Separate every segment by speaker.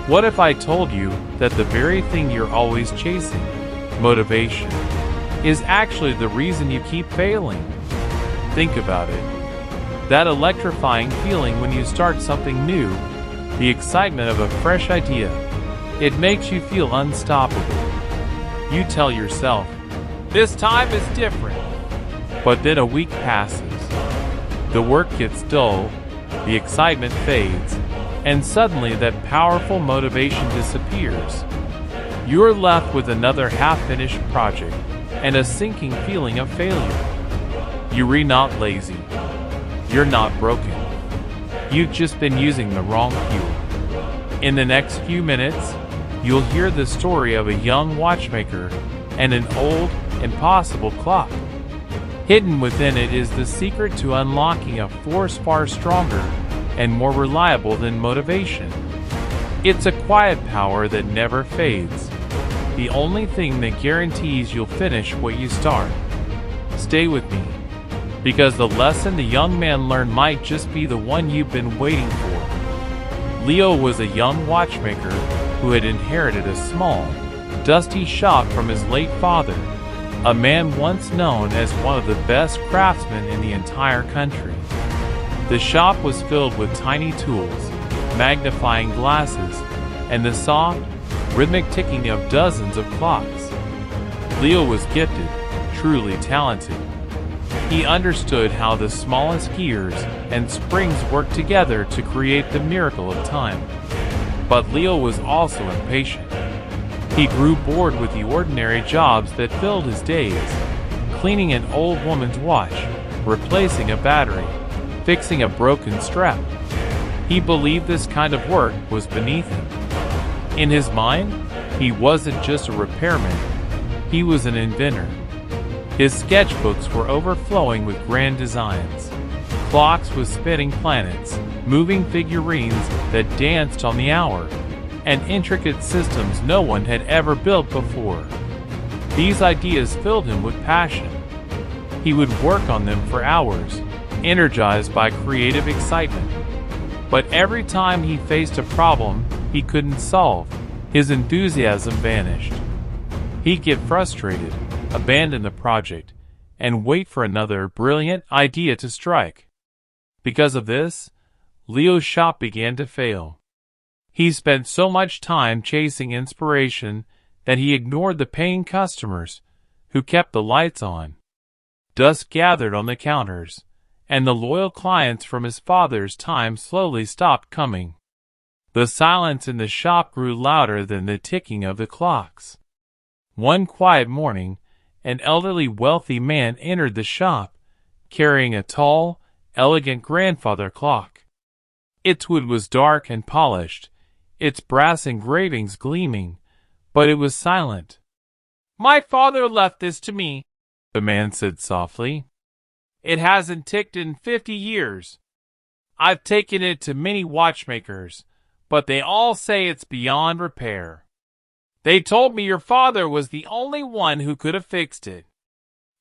Speaker 1: What if I told you that the very thing you're always chasing, motivation, is actually the reason you keep failing? Think about it. That electrifying feeling when you start something new, the excitement of a fresh idea, it makes you feel unstoppable. You tell yourself, this time is different. But then a week passes. The work gets dull, the excitement fades, and suddenly that powerful motivation disappears. You're left with another half-finished project and a sinking feeling of failure. You're not lazy. You're not broken. You've just been using the wrong fuel. In the next few minutes, you'll hear the story of a young watchmaker and an old, impossible clock. Hidden within it is the secret to unlocking a force far stronger and more reliable than motivation. It's a quiet power that never fades. The only thing that guarantees you'll finish what you start. Stay with me, because the lesson the young man learned might just be the one you've been waiting for. Leo was a young watchmaker who had inherited a small, dusty shop from his late father, a man once known as one of the best craftsmen in the entire country. The shop was filled with tiny tools, magnifying glasses, and the soft, rhythmic ticking of dozens of clocks. Leo was gifted, truly talented. He understood how the smallest gears and springs worked together to create the miracle of time. But Leo was also impatient. He grew bored with the ordinary jobs that filled his days: cleaning an old woman's watch, replacing a battery, fixing a broken strap. He believed this kind of work was beneath him. In his mind, he wasn't just a repairman, he was an inventor. His sketchbooks were overflowing with grand designs. Clocks with spinning planets, moving figurines that danced on the hour, and intricate systems no one had ever built before. These ideas filled him with passion. He would work on them for hours, energized by creative excitement. But every time he faced a problem he couldn't solve, his enthusiasm vanished. He'd get frustrated, abandon the project, and wait for another brilliant idea to strike. Because of this, Leo's shop began to fail. He spent so much time chasing inspiration that he ignored the paying customers who kept the lights on. Dust gathered on the counters, and the loyal clients from his father's time slowly stopped coming. The silence in the shop grew louder than the ticking of the clocks. One quiet morning, an elderly wealthy man entered the shop, carrying a tall, elegant grandfather clock. Its wood was dark and polished, its brass engravings gleaming, but it was silent. "My father left this to me," the man said softly. "It hasn't ticked in 50 years. I've taken it to many watchmakers, but they all say it's beyond repair. They told me your father was the only one who could have fixed it."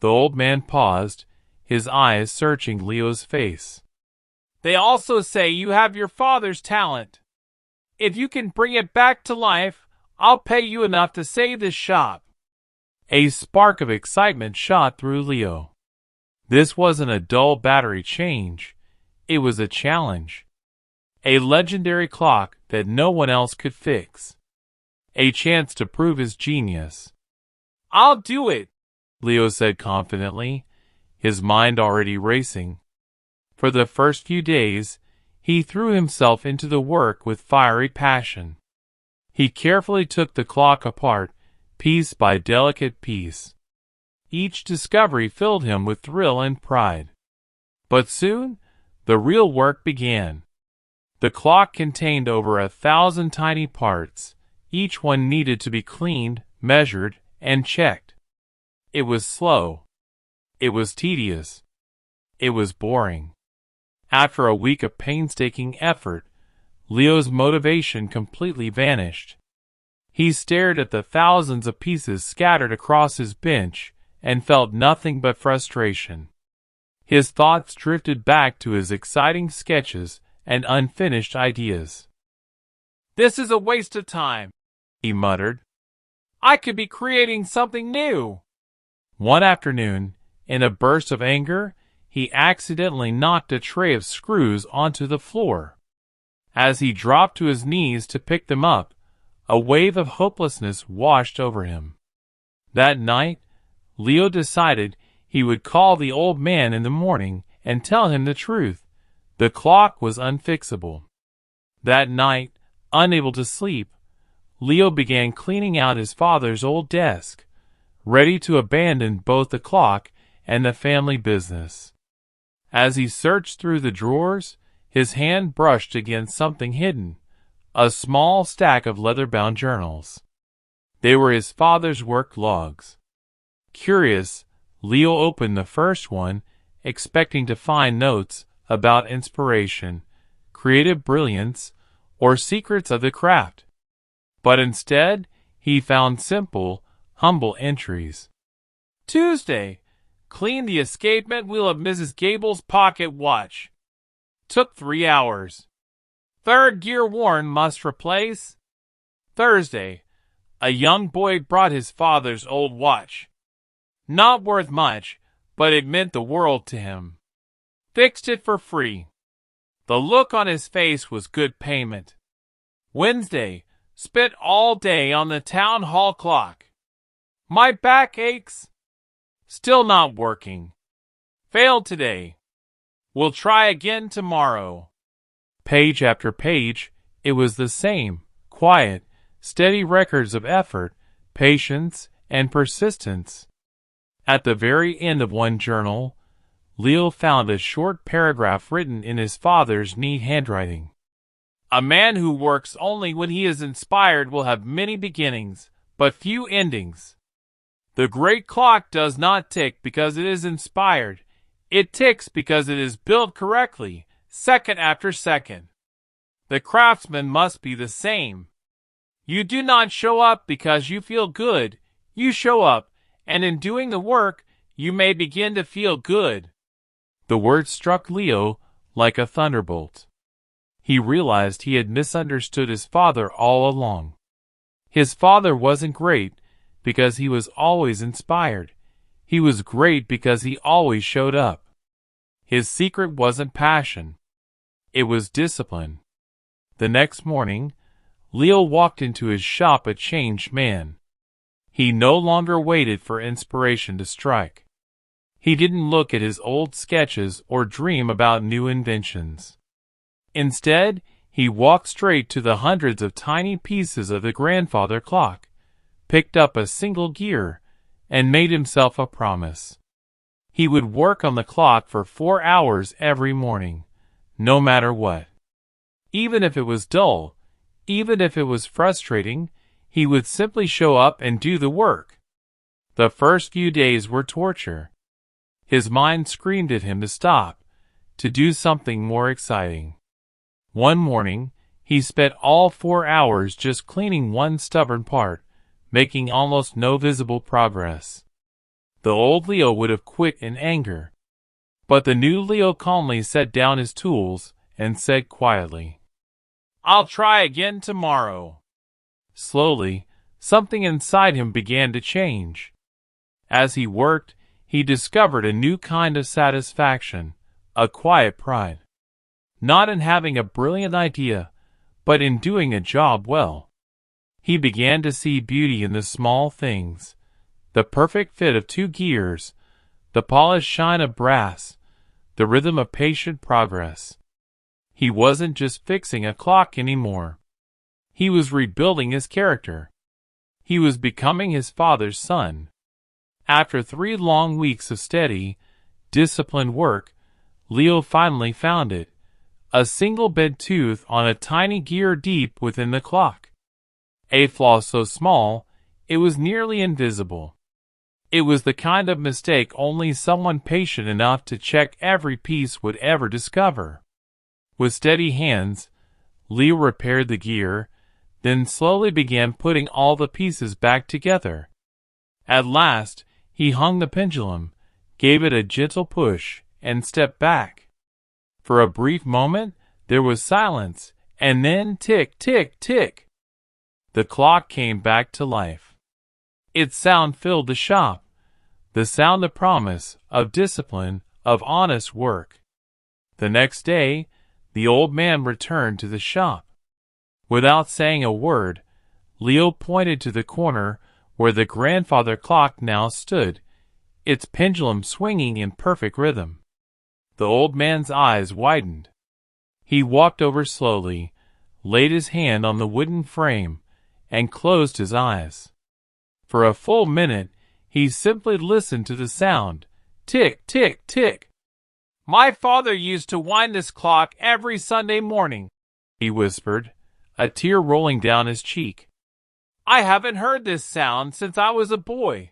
Speaker 1: The old man paused, his eyes searching Leo's face. "They also say you have your father's talent. If you can bring it back to life, I'll pay you enough to save this shop." A spark of excitement shot through Leo. This wasn't a dull battery change. It was a challenge. A legendary clock that no one else could fix. A chance to prove his genius. "I'll do it," Leo said confidently, his mind already racing. For the first few days, he threw himself into the work with fiery passion. He carefully took the clock apart, piece by delicate piece. Each discovery filled him with thrill and pride. But soon, the real work began. The clock contained over 1,000 tiny parts. Each one needed to be cleaned, measured, and checked. It was slow. It was tedious. It was boring. After a week of painstaking effort, Leo's motivation completely vanished. He stared at the thousands of pieces scattered across his bench and felt nothing but frustration. His thoughts drifted back to his exciting sketches and unfinished ideas. "This is a waste of time," he muttered. "I could be creating something new." One afternoon, in a burst of anger, he accidentally knocked a tray of screws onto the floor. As he dropped to his knees to pick them up, a wave of hopelessness washed over him. That night, Leo decided he would call the old man in the morning and tell him the truth. The clock was unfixable. That night, unable to sleep, Leo began cleaning out his father's old desk, ready to abandon both the clock and the family business. As he searched through the drawers, his hand brushed against something hidden, a small stack of leather-bound journals. They were his father's work logs. Curious, Leo opened the first one, expecting to find notes about inspiration, creative brilliance, or secrets of the craft. But instead, he found simple, humble entries. Tuesday, cleaned the escapement wheel of Mrs. Gable's pocket watch. Took 3 hours. Third gear worn, must replace. Thursday, a young boy brought his father's old watch. Not worth much, but it meant the world to him. Fixed it for free. The look on his face was good payment. Wednesday, spent all day on the town hall clock. My back aches. Still not working. Failed today. Will try again tomorrow. Page after page, it was the same, quiet, steady records of effort, patience, and persistence. At the very end of one journal, Leo found a short paragraph written in his father's neat handwriting. A man who works only when he is inspired will have many beginnings, but few endings. The great clock does not tick because it is inspired. It ticks because it is built correctly, second after second. The craftsman must be the same. You do not show up because you feel good. You show up, and in doing the work, you may begin to feel good. The words struck Leo like a thunderbolt. He realized he had misunderstood his father all along. His father wasn't great because he was always inspired. He was great because he always showed up. His secret wasn't passion. It was discipline. The next morning, Leo walked into his shop a changed man. He no longer waited for inspiration to strike. He didn't look at his old sketches or dream about new inventions. Instead, he walked straight to the hundreds of tiny pieces of the grandfather clock, picked up a single gear, and made himself a promise. He would work on the clock for 4 hours every morning, no matter what. Even if it was dull, even if it was frustrating, he would simply show up and do the work. The first few days were torture. His mind screamed at him to stop, to do something more exciting. One morning, he spent all 4 hours just cleaning one stubborn part, making almost no visible progress. The old Leo would have quit in anger. But the new Leo calmly set down his tools and said quietly, "I'll try again tomorrow." Slowly, something inside him began to change. As he worked, he discovered a new kind of satisfaction, a quiet pride. Not in having a brilliant idea, but in doing a job well. He began to see beauty in the small things, the perfect fit of 2 gears, the polished shine of brass, the rhythm of patient progress. He wasn't just fixing a clock anymore. He was rebuilding his character. He was becoming his father's son. After 3 long weeks of steady, disciplined work, Leo finally found it, a single bent tooth on a tiny gear deep within the clock. A flaw so small, it was nearly invisible. It was the kind of mistake only someone patient enough to check every piece would ever discover. With steady hands, Leo repaired the gear, then slowly began putting all the pieces back together. At last, he hung the pendulum, gave it a gentle push, and stepped back. For a brief moment, there was silence, And then tick, tick, tick. The clock came back to life. Its sound filled the shop. The sound of promise, of discipline, of honest work. The next day, the old man returned to the shop. Without saying a word, Leo pointed to the corner where the grandfather clock now stood, its pendulum swinging in perfect rhythm. The old man's eyes widened. He walked over slowly, laid his hand on the wooden frame, and closed his eyes. For a full minute, he simply listened to the sound. Tick, tick, tick. "My father used to wind this clock every Sunday morning," he whispered, a tear rolling down his cheek. "I haven't heard this sound since I was a boy.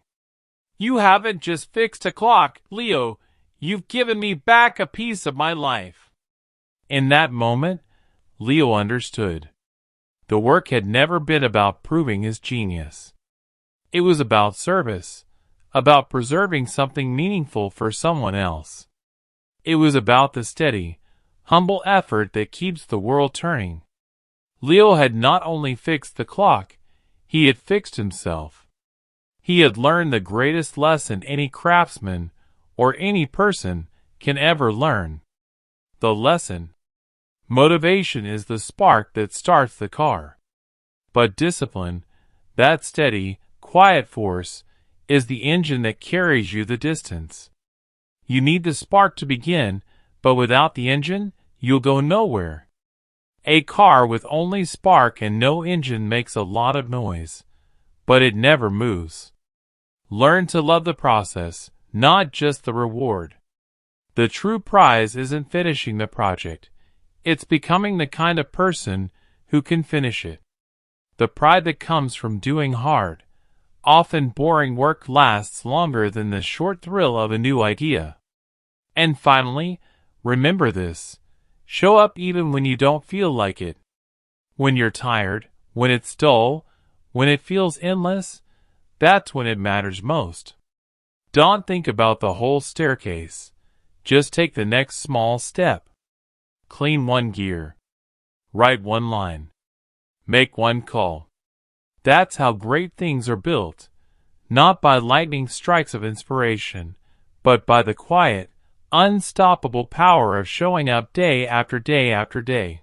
Speaker 1: You haven't just fixed a clock, Leo. You've given me back a piece of my life." In that moment, Leo understood. The work had never been about proving his genius. It was about service, about preserving something meaningful for someone else. It was about the steady, humble effort that keeps the world turning. Leo had not only fixed the clock, he had fixed himself. He had learned the greatest lesson any craftsman or any person can ever learn. The lesson: motivation is the spark that starts the car. But discipline, that steady, quiet force, is the engine that carries you the distance. You need the spark to begin, but without the engine, you'll go nowhere. A car with only spark and no engine makes a lot of noise, but it never moves. Learn to love the process, not just the reward. The true prize isn't finishing the project. It's becoming the kind of person who can finish it. The pride that comes from doing hard, often boring work lasts longer than the short thrill of a new idea. And finally, remember this: show up even when you don't feel like it. When you're tired, when it's dull, when it feels endless, that's when it matters most. Don't think about the whole staircase. Just take the next small step. Clean one gear. Write one line. Make one call. That's how great things are built, not by lightning strikes of inspiration, but by the quiet, unstoppable power of showing up day after day after day.